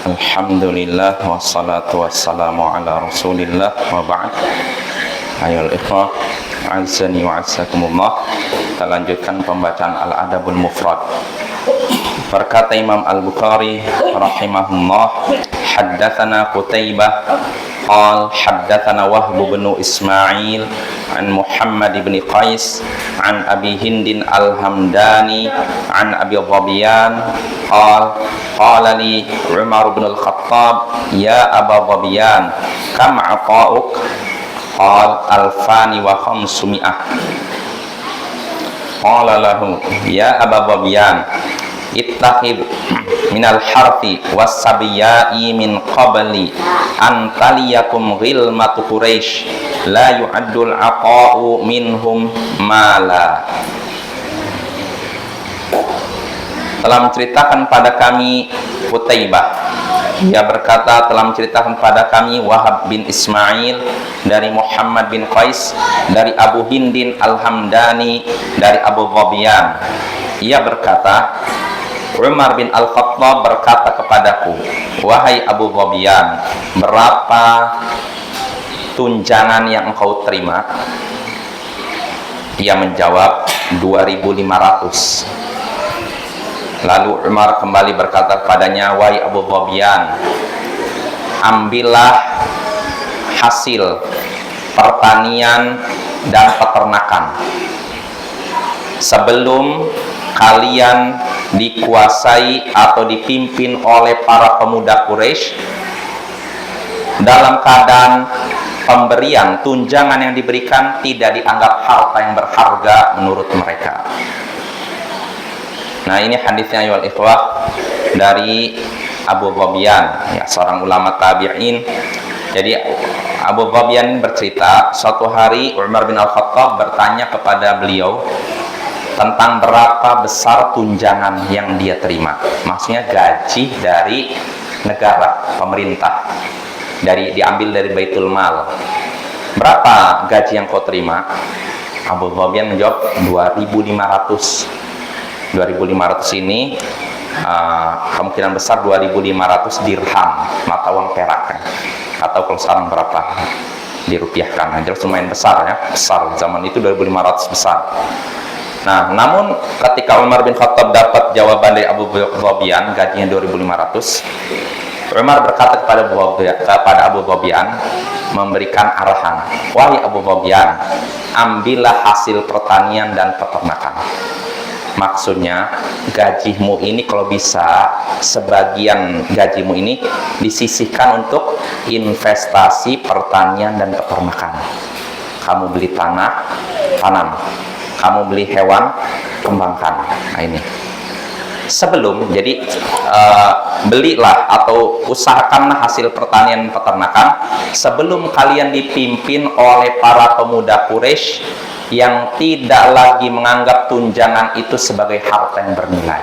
Alhamdulillah wassalatu wassalamu ala rasulillah wa ba'd. Ayol ikhwah azani wa azzakumullah. Kita lanjutkan pembacaan Al-Adabul Mufrad. Berkata Imam Al-Bukhari rahimahullah, haddatsana Qutaibah qal haddatsana Wahb bin Ismail an Muhammad bin Qais an Abi Hindin Al-Hamdani an Abi Dhabiyan qala li Umar bin Al-Khattab ya Aba Dhabiyan kam aqa'uk qal alfani wa khamsumi'ah qala lahu ya Aba Dhabiyan ittakhid minal harfi wassabiyai min qabli antaliyakum ghilmatu Quraisy la yu'addul aqa'u minhum mala. Telah menceritakan pada kami Qutaibah, ia berkata telah menceritakan pada kami Wahab bin Ismail dari Muhammad bin Qais dari Abu Hindin Al-Hamdani dari Abu Dhabiyan. Ia berkata Umar bin Al-Khattab berkata kepadaku, wahai Abu Dhabiyan, berapa tunjangan yang engkau terima? Ia menjawab 2.500. Lalu Umar kembali berkata kepadanya, wahai Abu Dhabiyan, ambillah hasil pertanian dan peternakan sebelum kalian dikuasai atau dipimpin oleh para pemuda Quraisy dalam keadaan pemberian tunjangan yang diberikan tidak dianggap harta yang berharga menurut mereka. Nah, ini hadisnya ayol ikhwah dari Abu Dhabiyan, ya, seorang ulama tabi'in. Jadi Abu Dhabiyan bercerita, suatu hari Umar bin Al-Khattab bertanya kepada beliau tentang berapa besar tunjangan yang dia terima. Maksudnya gaji dari negara, pemerintah, diambil dari Baitul Mal. Berapa gaji yang kau terima? Abu Dhabiyan menjawab 2.500. 2.500 ini kemungkinan besar 2.500 dirham, mata uang perak, atau kalau sekarang berapa dirupiahkan. Jelas lumayan besar, ya, besar zaman itu 2.500 besar. Nah, namun ketika Umar bin Khattab dapat jawaban dari Abu Dhabiyan, gajinya 2.500, Umar berkata kepada Abu Dhabiyan, memberikan arahan, wahai Abu Dhabiyan, ambillah hasil pertanian dan peternakan. Maksudnya, gajimu ini kalau bisa, sebagian gajimu ini disisihkan untuk investasi pertanian dan peternakan. Kamu beli tanah, tanam. Kamu beli hewan, kembangkan. Nah, ini sebelum, jadi belilah atau usahakanlah hasil pertanian peternakan sebelum kalian dipimpin oleh para pemuda Quraisy yang tidak lagi menganggap tunjangan itu sebagai harta yang bernilai.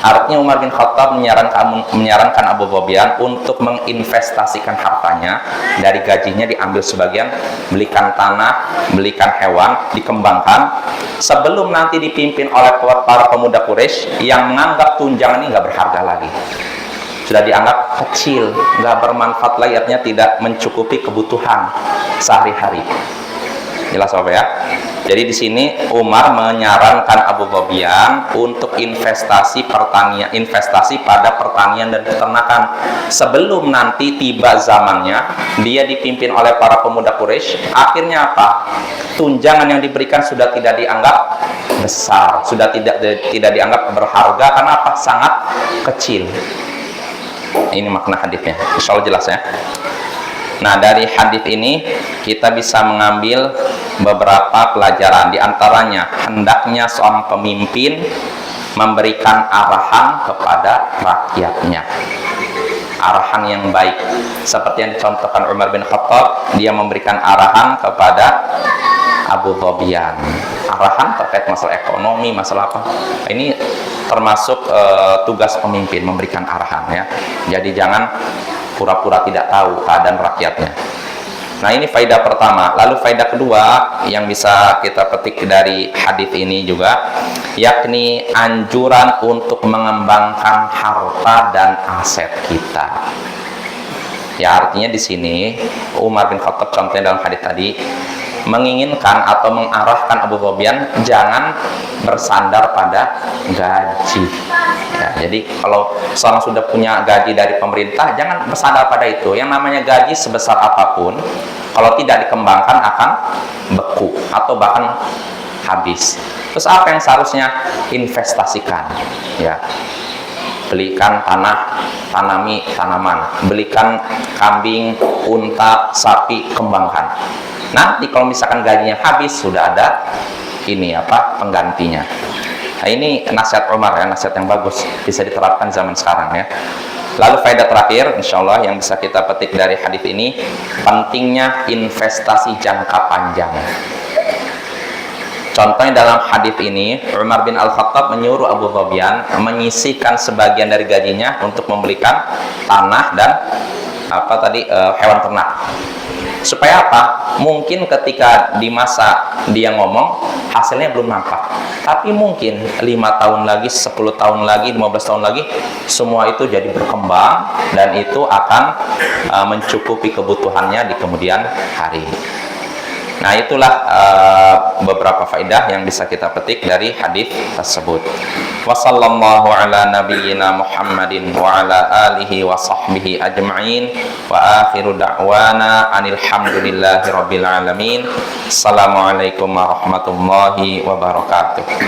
Artinya Umar bin Khattab menyarankan Abu Dhabiyan untuk menginvestasikan hartanya, dari gajinya diambil sebagian, belikan tanah, belikan hewan, dikembangkan, sebelum nanti dipimpin oleh para pemuda Quraisy yang menganggap tunjangan ini nggak berharga lagi. Sudah dianggap kecil, nggak bermanfaat lagi, artinya tidak mencukupi kebutuhan sehari-hari. Jelas apa ya? Jadi di sini Umar menyarankan Abu Dhabiyan untuk investasi pada pertanian dan peternakan sebelum nanti tiba zamannya dia dipimpin oleh para pemuda Quraisy. Akhirnya apa? Tunjangan yang diberikan sudah tidak dianggap besar, sudah tidak dianggap berharga karena apa? Sangat kecil. Ini makna hadisnya. Insya Allah jelas, ya. Nah, dari hadis ini kita bisa mengambil beberapa pelajaran. Di antaranya, hendaknya seorang pemimpin memberikan arahan kepada rakyatnya, arahan yang baik, seperti yang dicontohkan Umar bin Khattab. Dia memberikan arahan kepada Abu Dhabiyan, arahan terkait masalah ekonomi, masalah apa. Ini termasuk tugas pemimpin, memberikan arahan, ya. Jadi jangan pura-pura tidak tahu keadaan rakyatnya. Nah, ini faedah pertama. Lalu faedah kedua yang bisa kita petik dari hadis ini juga, yakni anjuran untuk mengembangkan harta dan aset kita. Ya, artinya di sini Umar bin Khattab contohnya dalam hadis tadi menginginkan atau mengarahkan Abu Sufyan jangan bersandar pada gaji. Ya, jadi kalau seorang sudah punya gaji dari pemerintah, jangan bersandar pada itu. Yang namanya gaji sebesar apapun, kalau tidak dikembangkan akan beku atau bahkan habis. Terus apa yang seharusnya investasikan? Ya, belikan tanah, tanami tanaman, belikan kambing, unta, sapi, kembangkan. Nanti kalau misalkan gajinya habis, sudah ada ini apa penggantinya. Nah, ini nasihat Umar ya, nasihat yang bagus, bisa diterapkan zaman sekarang ya. Lalu faedah terakhir insyaallah yang bisa kita petik dari hadis ini, pentingnya investasi jangka panjang. Contohnya dalam hadis ini, Umar bin Al-Khattab menyuruh Abu Sufyan menyisihkan sebagian dari gajinya untuk membelikan tanah dan hewan ternak. Supaya apa? Mungkin ketika di masa dia ngomong, hasilnya belum nampak. Tapi mungkin 5 tahun lagi, 10 tahun lagi, 15 tahun lagi, semua itu jadi berkembang dan itu akan mencukupi kebutuhannya di kemudian hari. Nah, itulah beberapa faedah yang bisa kita petik dari hadis tersebut. Wassallallahu ala nabiyyina Muhammadin wa ala alihi wa sahbihi ajma'in wa akhiru da'wana anil hamdulillahi rabbil alamin. Assalamualaikum warahmatullahi wabarakatuh.